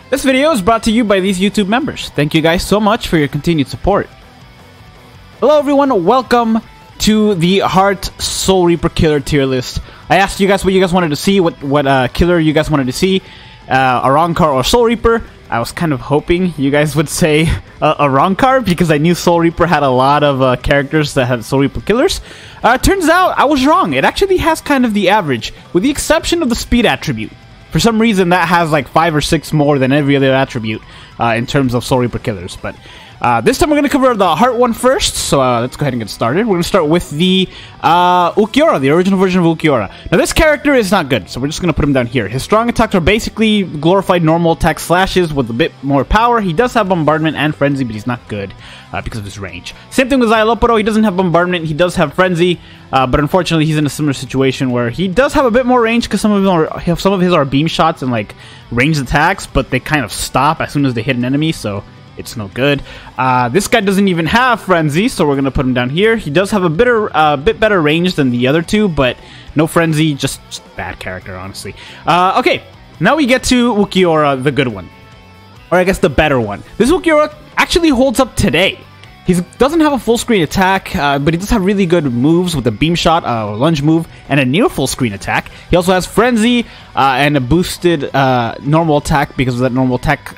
This video is brought to you by these YouTube members. Thank you guys so much for your continued support. Hello everyone, welcome to the Heart Soul Reaper Killer tier list. I asked you guys what you guys wanted to see, what killer you guys wanted to see, Arrancar or Soul Reaper. I was kind of hoping you guys would say Arrancar because I knew Soul Reaper had a lot of characters that had Soul Reaper killers. Turns out I was wrong. It actually has kind of the average, with the exception of the speed attribute. For some reason, that has like 5 or 6 more than every other attribute in terms of Soul Reaper killers. But this time we're going to cover the Heart one first, so let's go ahead and get started. We're going to start with the Ukiyora, the original version of Ukiyora. Now this character is not good, so we're just going to put him down here. His strong attacks are basically glorified normal attack slashes with a bit more power. He does have Bombardment and Frenzy, but he's not good because of his range. Same thing with Xylopodo. He doesn't have Bombardment, he does have Frenzy, but unfortunately he's in a similar situation where he does have a bit more range because some of his are beam shots and like ranged attacks, but they kind of stop as soon as they hit an enemy, so it's no good. This guy doesn't even have Frenzy, so we're going to put him down here. He does have a bit better range than the other two, but no Frenzy, just bad character, honestly. Okay, now we get to Ukiyora, the good one. Or I guess the better one. This Ukiyora actually holds up today. He doesn't have a full screen attack, but he does have really good moves with a beam shot, a lunge move, and a near full screen attack. He also has Frenzy and a boosted normal attack because of that normal attack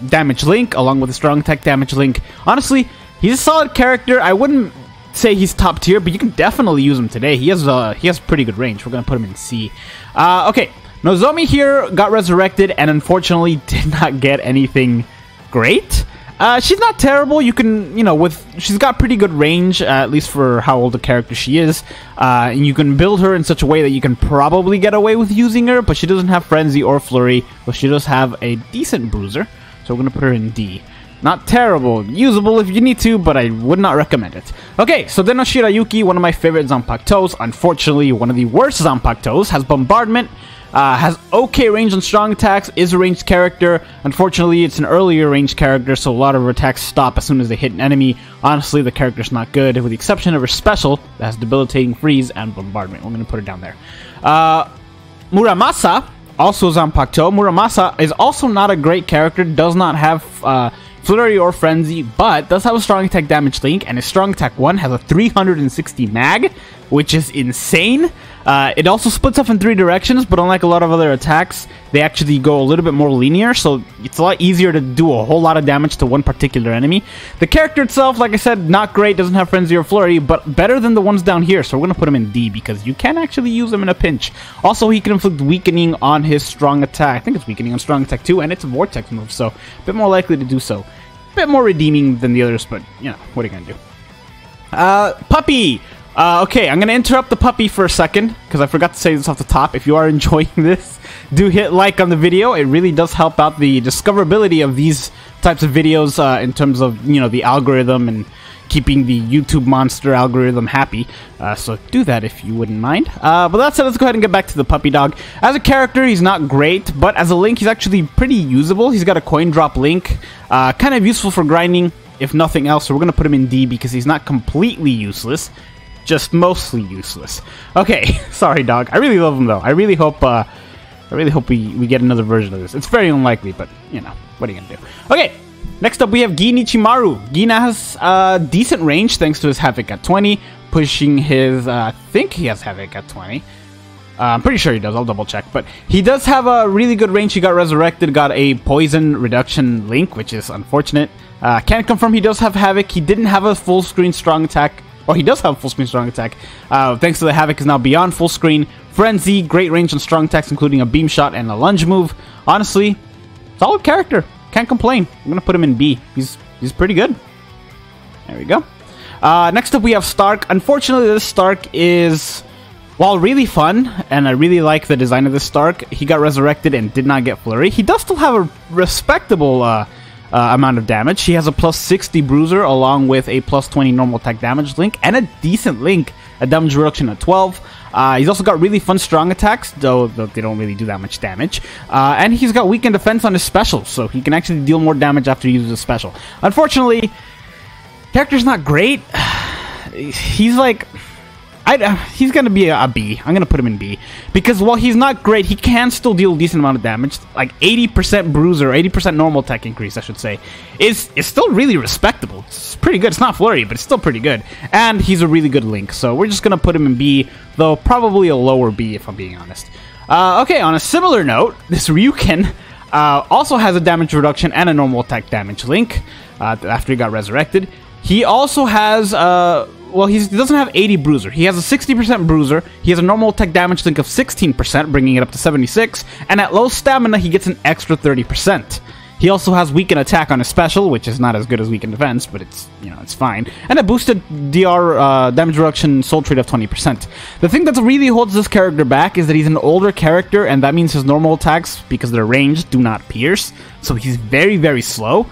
damage link, along with a strong attack damage link. Honestly, he's a solid character. I wouldn't say he's top tier, but you can definitely use him today. He has pretty good range. We're gonna put him in C. Okay, Nozomi here got resurrected and unfortunately did not get anything great. She's not terrible. You can, she's got pretty good range, at least for how old a character she is. And you can build her in such a way that you can probably get away with using her, but she doesn't have Frenzy or Flurry, but she does have a decent bruiser. So we're going to put her in D. Not terrible. Usable if you need to, but I would not recommend it. Okay, so then Shirayuki, one of my favorite Zanpakutos. Unfortunately, one of the worst Zanpakutos. Has Bombardment, has okay range on strong attacks, is a ranged character. Unfortunately, it's an earlier ranged character, so a lot of her attacks stop as soon as they hit an enemy. Honestly, the character's not good, with the exception of her special that has Debilitating Freeze and Bombardment. We're going to put her down there. Muramasa, also Zanpakuto. Muramasa is also not a great character, does not have Flurry or Frenzy, but does have a strong attack damage link, and his strong attack 1 has a 360 mag, which is insane. It also splits up in 3 directions, but unlike a lot of other attacks, they actually go a little bit more linear, so it's a lot easier to do a whole lot of damage to one particular enemy. The character itself, like I said, not great, doesn't have Frenzy or Flurry, but better than the ones down here, so we're going to put him in D, because you can actually use him in a pinch. Also, he can inflict weakening on his strong attack. I think it's weakening on strong attack too, and it's a vortex move, so a bit more likely to do so. A bit more redeeming than the others, but, what are you going to do? Puppy! Okay, I'm going to interrupt the puppy for a second, because I forgot to say this off the top. If you are enjoying this, do hit like on the video. It really does help out the discoverability of these types of videos in terms of, the algorithm and keeping the YouTube monster algorithm happy. So do that if you wouldn't mind. But that said, let's go ahead and get back to the puppy dog. As a character, he's not great, but as a link, he's actually pretty usable. He's got a coin drop link, kind of useful for grinding, if nothing else. So we're going to put him in D because he's not completely useless. Just mostly useless. Okay, sorry, dog. I really love him though. I really hope we get another version of this. It's very unlikely, but what are you gonna do? Okay, next up we have Ginichimaru. Gina has decent range thanks to his Havoc at 20, pushing his. I think he has Havoc at 20. I'm pretty sure he does. I'll double check, but he does have a really good range. He got resurrected, got a poison reduction link, which is unfortunate. Can't confirm he does have Havoc. He didn't have a full screen strong attack. Oh, he does have full screen strong attack. Thanks to the Havoc is now beyond full screen. Frenzy, great range on strong attacks, including a beam shot and a lunge move. Honestly, solid character. Can't complain. I'm gonna put him in B. He's pretty good. There we go. Next up we have Stark. Unfortunately, this Stark is, while really fun, and I really like the design of this Stark, he got resurrected and did not get Flurry. He does still have a respectable amount of damage. He has a plus 60 bruiser along with a plus 20 normal attack damage link and a decent link, a damage reduction at 12. He's also got really fun strong attacks, though they don't really do that much damage. And he's got weakened defense on his special, so he can actually deal more damage after he uses a special. Unfortunately, character's not great. He's like, he's going to be a B. I'm going to put him in B. Because while he's not great, he can still deal a decent amount of damage. Like 80% bruiser, 80% normal attack increase, I should say, is still really respectable. It's pretty good. It's not Flurry, but it's still pretty good. And he's a really good Link. So we're just going to put him in B, though probably a lower B if I'm being honest. Okay, on a similar note, this Ryuken also has a damage reduction and a normal attack damage Link after he got resurrected. He also has... well, he doesn't have 80 bruiser. He has a 60% bruiser. He has a normal attack damage Link of 16%, bringing it up to 76. And at low stamina, he gets an extra 30%. He also has weaken attack on his special, which is not as good as weaken defense, but it's, you know, it's fine. And a boosted DR damage reduction soul trait of 20%. The thing that really holds this character back is that he's an older character, and that means his normal attacks, because they're ranged, do not pierce. So he's very, very slow.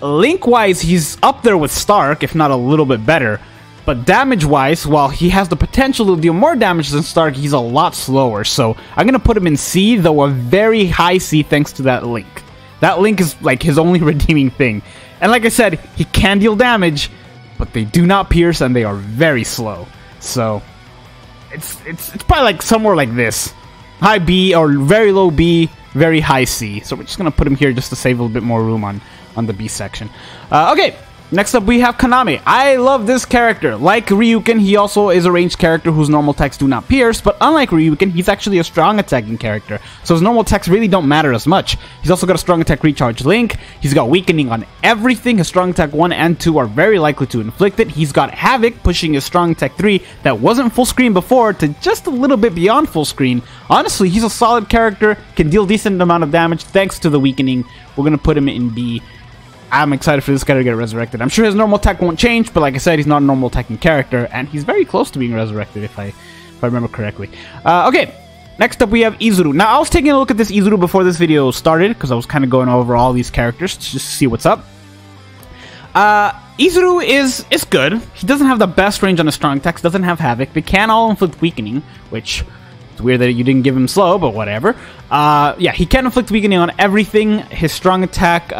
Link-wise, he's up there with Stark, if not a little bit better. But damage-wise, while he has the potential to deal more damage than Stark, he's a lot slower. So I'm going to put him in C, though a very high C thanks to that Link. That Link is like his only redeeming thing. And like I said, he can deal damage, but they do not pierce and they are very slow. So it's probably like somewhere like this. High B or very low B, very high C. So we're just going to put him here just to save a little bit more room on the B section. Okay, next up we have Konami. I love this character. Like Ryuken, he also is a ranged character whose normal attacks do not pierce, but unlike Ryuken, he's actually a strong attacking character, so his normal attacks really don't matter as much. He's also got a strong attack recharge Link, he's got weakening on everything, his strong attack 1 and 2 are very likely to inflict it, he's got Havoc pushing his strong attack 3 that wasn't full screen before to just a little bit beyond full screen. Honestly, he's a solid character, can deal decent amount of damage thanks to the weakening. We're going to put him in B. I'm excited for this guy to get resurrected. I'm sure his normal attack won't change, but like I said, he's not a normal attacking character, and he's very close to being resurrected if I remember correctly. Okay, next up we have Izuru. Now, I was taking a look at this Izuru before this video started, because I was kind of going over all these characters to just see what's up. Izuru is good. He doesn't have the best range on his strong attacks, doesn't have Havoc. They can all inflict weakening, which... it's weird that you didn't give him slow, but whatever. Yeah, he can inflict weakening on everything. His strong attack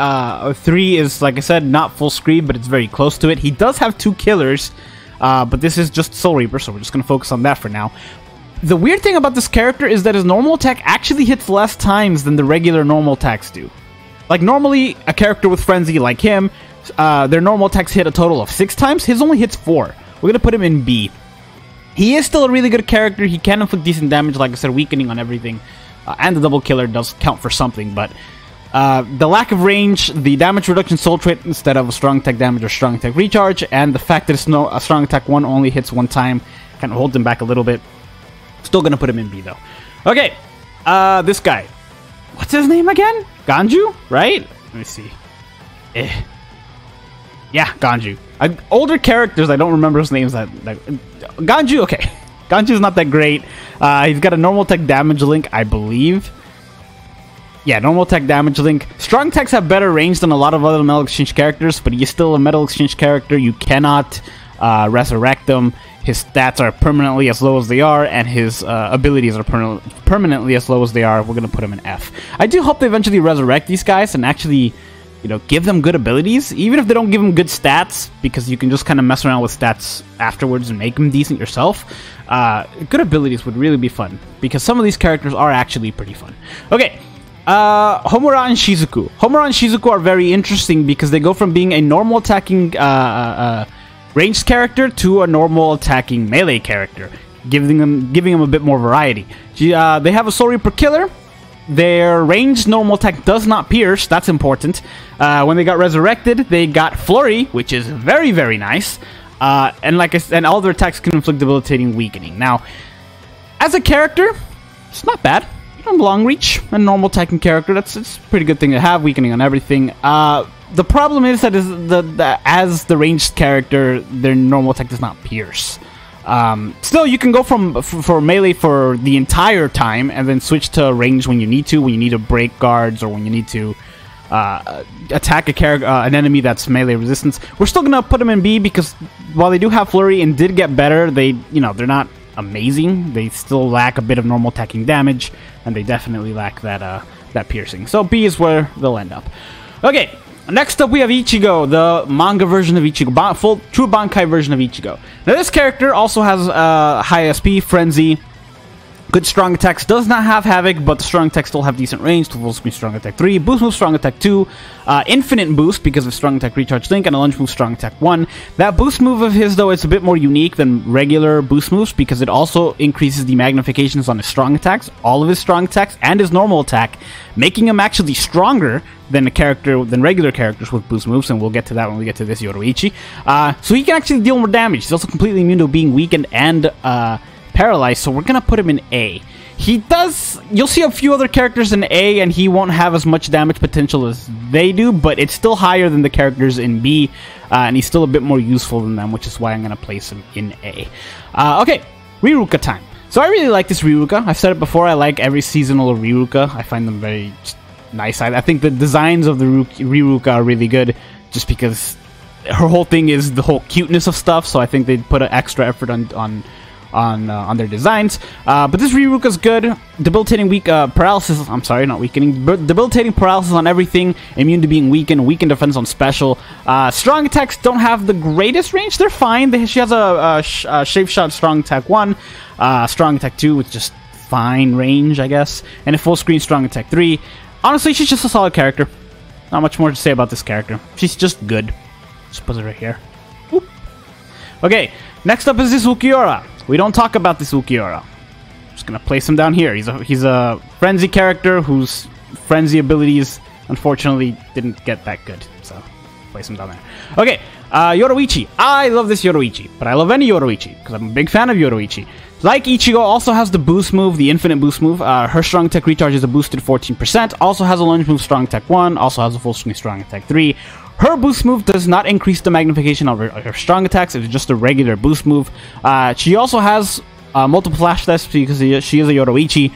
3 is, like I said, not full screen, but it's very close to it. He does have 2 killers, but this is just Soul Reaper, so we're just going to focus on that for now. The weird thing about this character is that his normal attack actually hits less times than the regular normal attacks do. Like, normally, a character with Frenzy like him, their normal attacks hit a total of 6 times. His only hits 4. We're going to put him in B. He is still a really good character. He can inflict decent damage, like I said, weakening on everything. And the double killer does count for something, but the lack of range, the damage reduction soul trait instead of a strong attack damage or strong attack recharge, and the fact that a strong attack 1 only hits 1 time kind of holds him back a little bit. Still going to put him in B, though. Okay, this guy. What's his name again? Ganju, right? Let me see. Yeah, Ganju. Older characters, I don't remember his names. Ganju, okay. Ganju's not that great. He's got a normal attack damage Link, I believe. Yeah, normal attack damage Link. Strong attacks have better range than a lot of other Metal Exchange characters, but he's still a Metal Exchange character. You cannot resurrect him. His stats are permanently as low as they are, and his abilities are permanently as low as they are. We're going to put him in F. I do hope they eventually resurrect these guys and actually... you know, give them good abilities, even if they don't give them good stats, because you can just kind of mess around with stats afterwards and make them decent yourself. Good abilities would really be fun, because some of these characters are actually pretty fun. Okay, Homura and Shizuku. Homura and Shizuku are very interesting because they go from being a normal attacking ranged character to a normal attacking melee character, giving them a bit more variety. They have a Soul Reaper killer. Their ranged normal attack does not pierce. That's important. When they got resurrected, they got Flurry, which is very, very nice. And like I said, and all their attacks can inflict debilitating weakening. Now, as a character, it's not bad. You know, long reach and normal attacking character. It's a pretty good thing to have. Weakening on everything. The problem is that as the ranged character, their normal attack does not pierce. Still, you can go for melee for the entire time and then switch to range when you need to break guards or when you need to attack an enemy that's melee resistance. We're still gonna put them in B because while they do have Flurry and did get better, they're not amazing. They still lack a bit of normal attacking damage, and they definitely lack that piercing. So B is where they'll end up. Okay, Next up, we have Ichigo, the manga version of Ichigo, full true Bankai version of Ichigo. Now, this character also has high SP, Frenzy, good strong attacks, does not have Havoc, but the strong attacks still have decent range, to full screen strong attack 3, boost move strong attack 2, infinite boost because of strong attack recharge link, and a lunge move strong attack 1. That boost move of his, though, it's a bit more unique than regular boost moves because it also increases the magnifications on his strong attacks, all of his strong attacks, and his normal attack, making him actually stronger than regular characters with boost moves, and we'll get to that when we get to this Yoruichi. So he can actually deal more damage. He's also completely immune to being weakened and paralyzed, so we're gonna put him in A. You'll see a few other characters in A, and he won't have as much damage potential as they do, but it's still higher than the characters in B, and he's still a bit more useful than them, which is why I'm gonna place him in A. Okay, Ryuka time. So I really like this Ryuka. I've said it before, I like every seasonal Ryuka. I find them very nice. I think the designs of the Ryuka are really good, just because her whole thing is the whole cuteness of stuff, so I think they put an extra effort on their designs. But this Ryuka's good. Debilitating paralysis. I'm sorry, not weakening. Debilitating paralysis on everything. Immune to being weakened. Weakened defense on special. Strong attacks don't have the greatest range. They're fine. She has a shape shot strong attack 1, strong attack 2 with just fine range, I guess, and a full screen strong attack 3. Honestly, she's just a solid character. Not much more to say about this character. She's just good. Just put it right here. Oop. Okay, next up is this Ukiyora. We don't talk about this Ukiyora. Just gonna place him down here. He's a frenzy character whose frenzy abilities unfortunately didn't get that good, so place him down there. Okay, Yoruichi. I love this Yoruichi, but I love any Yoruichi because I'm a big fan of Yoruichi. Like Ichigo, also has the boost move, the infinite boost move. Her strong attack recharge is a boosted 14%. Also has a lunge move, strong attack 1. Also has a full screen strong attack 3. Her boost move does not increase the magnification of her strong attacks. It's just a regular boost move. She also has multiple flash steps because she is a Yoruichi.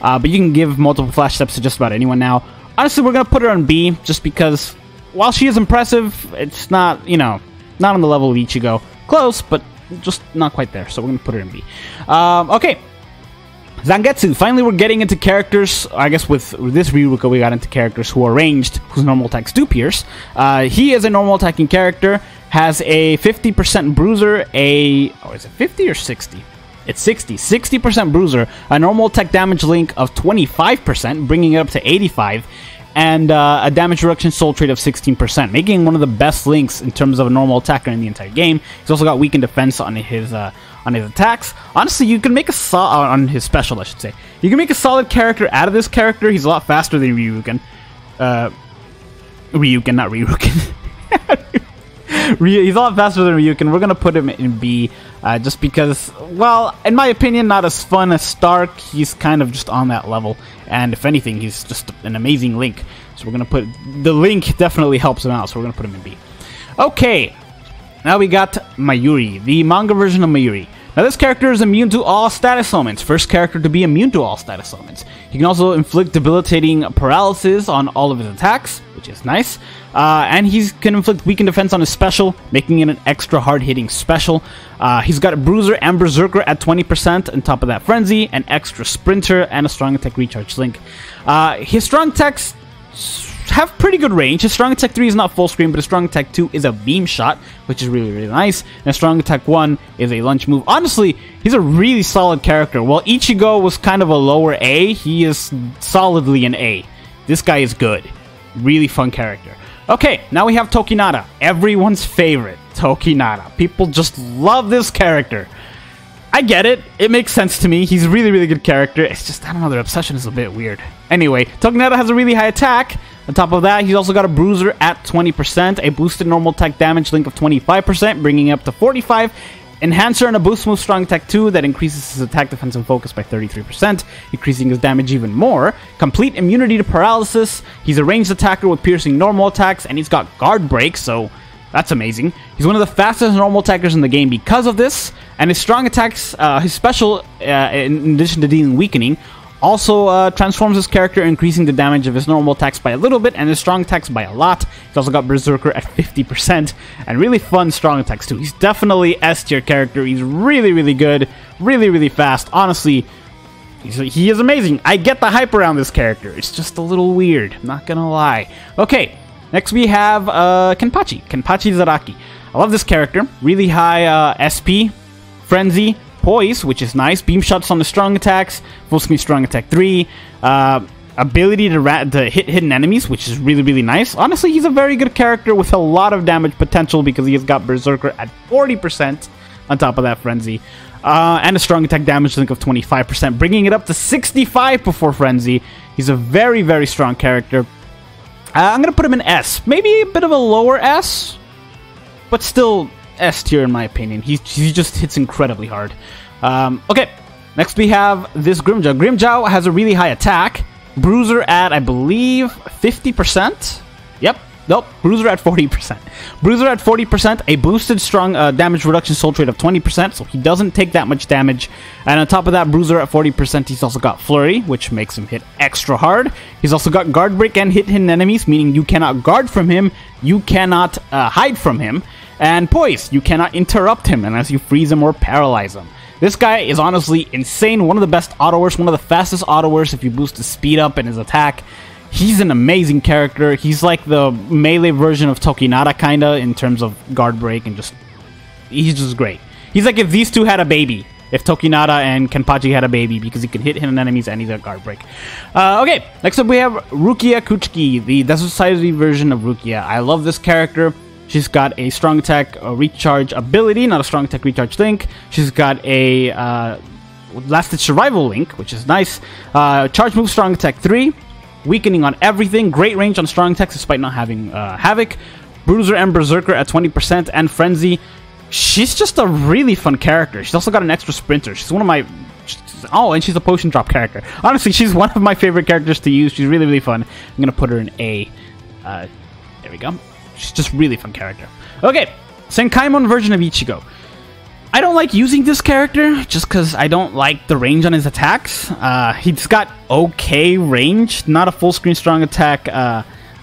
But you can give multiple flash steps to just about anyone now. Honestly, we're going to put her on B just because while she is impressive, it's not, not on the level of Ichigo. Close, but just not quite there, so we're going to put her in B. Okay, Zangetsu. Finally, we're getting into characters. I guess with this Ryuka, we got into characters who are ranged, whose normal attacks do pierce. He is a normal attacking character, has a 50% bruiser, is it 50 or 60? It's 60. 60% bruiser, a normal attack damage link of 25%, bringing it up to 85, and a damage reduction soul trait of 16%, making him one of the best links in terms of a normal attacker in the entire game. He's also got weakened defense on his attacks. Honestly, you can make on his special, I should say. You can make a solid character out of this character. He's a lot faster than Ryuken. Ryuken, not Ryuken. He's a lot faster than Ryuken. We're gonna put him in B, just because, well, in my opinion, not as fun as Stark. He's kind of just on that level, and if anything, he's just an amazing link. So we're gonna put the link definitely helps him out. So we're gonna put him in B. Okay, now we got Mayuri, the manga version of Mayuri. Now this character is immune to all status elements. First character to be immune to all status elements. He can also inflict debilitating paralysis on all of his attacks, which is nice. And he can inflict weakened defense on his special, making it an extra hard-hitting special. He's got a Bruiser and Berserker at 20%, on top of that Frenzy, an extra Sprinter, and a strong attack recharge link. His strong attacks have pretty good range. His strong attack 3 is not full screen, but his strong attack 2 is a beam shot, which is really, really nice. And his strong attack 1 is a lunge move. Honestly, he's a really solid character. While Ichigo was kind of a lower A, he is solidly an A. This guy is good. Really fun character. Okay, now we have Tokinata. Everyone's favorite, Tokinata. People just love this character. I get it. It makes sense to me. He's a really, really good character. It's just, I don't know, their obsession is a bit weird. Anyway, Tokinata has a really high attack. On top of that, he's also got a Bruiser at 20%, a boosted normal attack damage link of 25%, bringing it up to 45%, Enhancer and a boost move strong attack 2 that increases his attack defense and focus by 33%, increasing his damage even more. Complete immunity to paralysis. He's a ranged attacker with piercing normal attacks, and he's got guard break, so that's amazing. He's one of the fastest normal attackers in the game because of this, and his strong attacks, his special, in addition to dealing weakening, also transforms his character, increasing the damage of his normal attacks by a little bit and his strong attacks by a lot. He's also got Berserker at 50% and really fun strong attacks too. He's definitely S tier character. He's really, really good, really, really fast. Honestly, he is amazing. I get the hype around this character. It's just a little weird, I'm not gonna lie. Okay, Next we have Kenpachi. Kenpachi Zaraki. I love this character. Really high SP, Frenzy, Poise, which is nice. Beam shots on the strong attacks. Full screen strong attack 3. Ability to hit hidden enemies, which is really, really nice. Honestly, he's a very good character with a lot of damage potential because he has got Berserker at 40% on top of that Frenzy. And a strong attack damage link of 25%, bringing it up to 65 before Frenzy. He's a very, very strong character. I'm going to put him in S. Maybe a bit of a lower S, but still S tier in my opinion. He just hits incredibly hard. Okay, next we have this Grimmjow. Grimmjow has a really high attack. Bruiser at, I believe, 50%? Yep. Nope. Bruiser at 40%. Bruiser at 40%, a boosted strong damage reduction soul trait of 20%, so he doesn't take that much damage. And on top of that, Bruiser at 40%, he's also got Flurry, which makes him hit extra hard. He's also got Guard Break and hit hidden enemies, meaning you cannot guard from him, you cannot hide from him. And Poise, you cannot interrupt him unless you freeze him or paralyze him. This guy is honestly insane. One of the best autoers, one of the fastest autoers if you boost his speed up and his attack. He's an amazing character. He's like the melee version of Tokinata, kinda, in terms of guard break and just... He's just great. He's like if these two had a baby. If Tokinata and Kenpachi had a baby, because he can hit hidden enemies and he's a guard break. Okay, next up we have Rukia Kuchki, the Desert Society version of Rukia. I love this character. She's got a strong attack recharge ability, not a strong attack recharge link. She's got a lasted survival link, which is nice. Charge move, strong attack 3. Weakening on everything. Great range on strong attacks despite not having Havoc. Bruiser and Berserker at 20%. And Frenzy. She's just a really fun character. She's also got an extra sprinter. She's one of my... Oh, and she's a potion drop character. Honestly, she's one of my favorite characters to use. She's really, really fun. I'm going to put her in A. There we go. She's just really fun character. Okay, Senkaimon version of Ichigo. I don't like using this character just because I don't like the range on his attacks. He's got okay range, not a full screen strong attack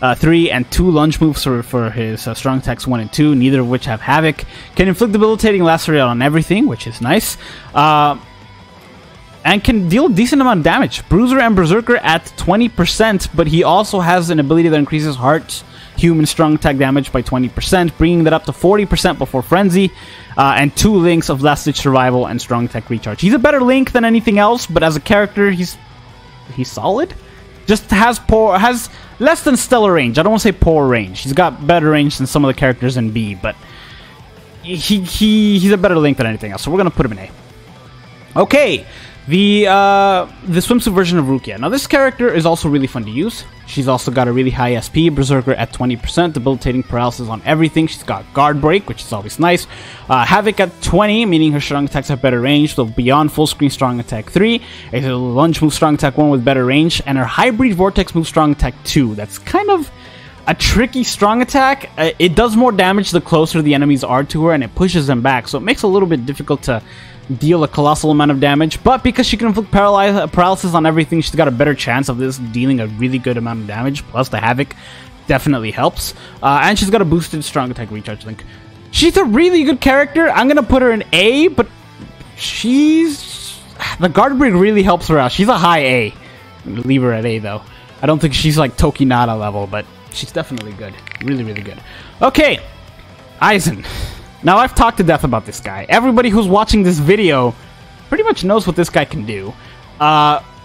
3 and 2 lunge moves for his strong attacks 1 and 2, neither of which have Havoc. Can inflict debilitating lacerate on everything, which is nice. And can deal a decent amount of damage. Bruiser and Berserker at 20%, but he also has an ability that increases heart human strong attack damage by 20%, bringing that up to 40% before Frenzy, and 2 links of Last Ditch Survival and strong attack recharge. He's a better link than anything else, but as a character, he's solid. Just has less than stellar range. I don't want to say poor range. He's got better range than some of the characters in B, but he's a better link than anything else, so we're gonna put him in A. Okay, the swimsuit version of Rukia. Now this character is also really fun to use. She's also got a really high SP, Berserker at 20%, debilitating paralysis on everything. She's got Guard Break, which is always nice. Havoc at 20, meaning her strong attacks have better range, so beyond full screen strong attack 3. A lunge move strong attack 1 with better range, and her hybrid vortex move strong attack 2. That's kind of a tricky strong attack. It does more damage the closer the enemies are to her, and it pushes them back, so it makes it a little bit difficult to deal a colossal amount of damage, but because she can inflict paralysis on everything, she's got a better chance of this dealing a really good amount of damage, plus the Havoc definitely helps. And she's got a boosted strong attack recharge link. She's a really good character. I'm gonna put her in A, but the guard break really helps her out. She's a high A. I'm gonna leave her at A though. I don't think she's like Tokinata level, but she's definitely good. Really, really good. Okay, Eisen. Now, I've talked to death about this guy. Everybody who's watching this video pretty much knows what this guy can do.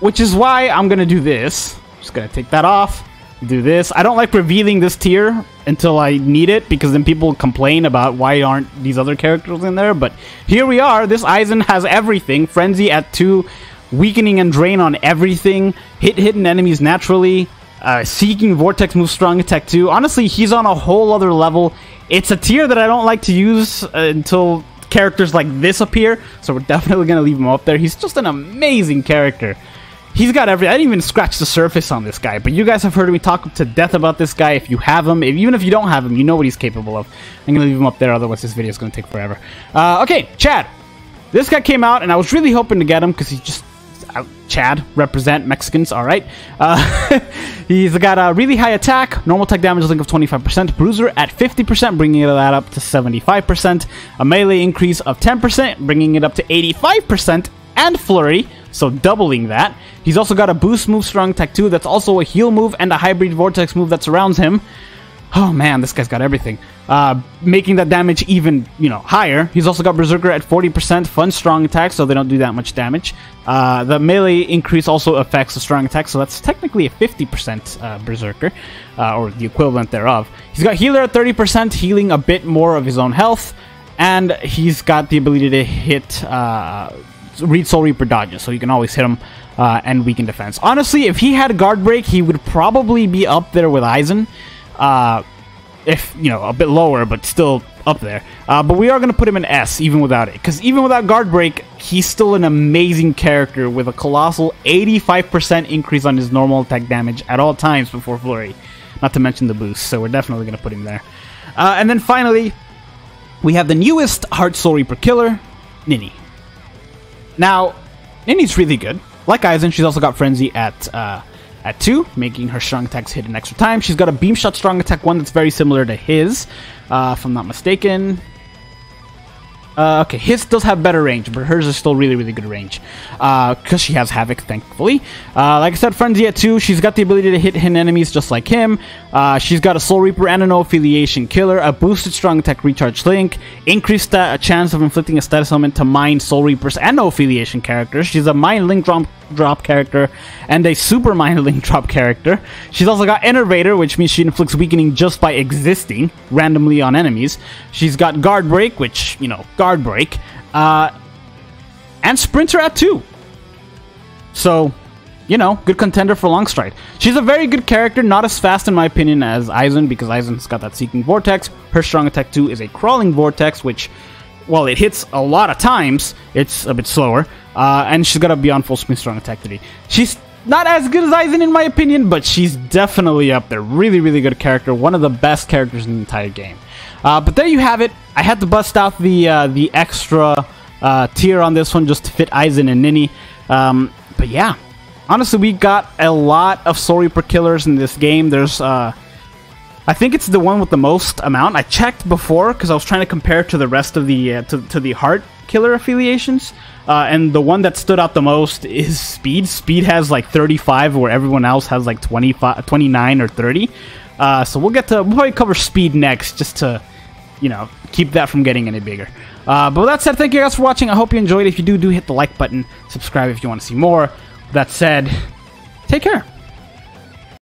Which is why I'm going to do this. Just going to take that off. Do this. I don't like revealing this tier until I need it, because then people complain about why aren't these other characters in there. But here we are. This Eisen has everything. Frenzy at 2. Weakening and drain on everything. Hidden enemies naturally. Seeking Vortex moves strong attack 2. Honestly, he's on a whole other level. It's a tier that I don't like to use until characters like this appear, so we're definitely going to leave him up there. He's just an amazing character. He's got every... I didn't even scratch the surface on this guy, but you guys have heard me talk to death about this guy. If you have him, even if you don't have him, you know what he's capable of. I'm going to leave him up there, otherwise this video is going to take forever. Okay, Chad. This guy came out, and I was really hoping to get him, because he's just... Chad, represent Mexicans, alright. He's got a really high attack, normal attack damage link of 25%, bruiser at 50%, bringing that up to 75%, a melee increase of 10%, bringing it up to 85%, and flurry, so doubling that. He's also got a boost move, strong attack 2, that's also a heal move, and a hybrid vortex move that surrounds him. Oh man, this guy's got everything. Making that damage even, higher. He's also got Berserker at 40%, fun strong attack, so they don't do that much damage. The melee increase also affects the strong attack, so that's technically a 50% Berserker, or the equivalent thereof. He's got Healer at 30%, healing a bit more of his own health, and he's got the ability to hit, read Soul Reaper dodges, so you can always hit him and weaken defense. Honestly, if he had Guard Break, he would probably be up there with Eisen. If, a bit lower, but still up there. But we are going to put him in S, even without it. Because even without Guard Break, he's still an amazing character with a colossal 85% increase on his normal attack damage at all times before Flurry. Not to mention the boost, so we're definitely going to put him there. And then finally, we have the newest Heart Soul Reaper killer, Nini. Now, Nini's really good. Like Eisen, she's also got Frenzy at 2, making her strong attacks hit an extra time. She's got a Beam Shot strong attack 1 that's very similar to his, if I'm not mistaken. Okay, his does have better range, but hers is still really, really good range. Because she has Havoc, thankfully. Like I said, Frenzy at 2, she's got the ability to hit enemies just like him. She's got a Soul Reaper and a No Affiliation killer, a boosted strong attack recharge link, increased chance of inflicting a status element to Mind, Soul Reapers, and No Affiliation characters. She's a Mind Link drop character and a Super Mind Link drop character. She's also got Innervator, which means she inflicts weakening just by existing randomly on enemies. She's got Guard Break, which, Guard Break, and Sprinter at 2. So, good contender for Long Stride. She's a very good character, not as fast in my opinion as Eisen, because Eisen's got that Seeking Vortex. Her strong attack 2 is a Crawling Vortex, which, while it hits a lot of times, it's a bit slower. And she's got a Beyond Full Screen strong attack 3. She's not as good as Eisen in my opinion, but she's definitely up there. Really, really good character. One of the best characters in the entire game. But there you have it. I had to bust out the extra tier on this one just to fit Eisen and Nini. But yeah, honestly, we got a lot of Soul Reaper killers in this game. There's, I think it's the one with the most amount. I checked before because I was trying to compare to the rest of the to the Heart killer affiliations. And the one that stood out the most is Speed. Speed has like 35, where everyone else has like 25, 29 or 30. So we'll probably cover Speed next, just to, keep that from getting any bigger. But with that said, thank you guys for watching. I hope you enjoyed. If you do hit the like button. Subscribe if you want to see more. With that said, take care.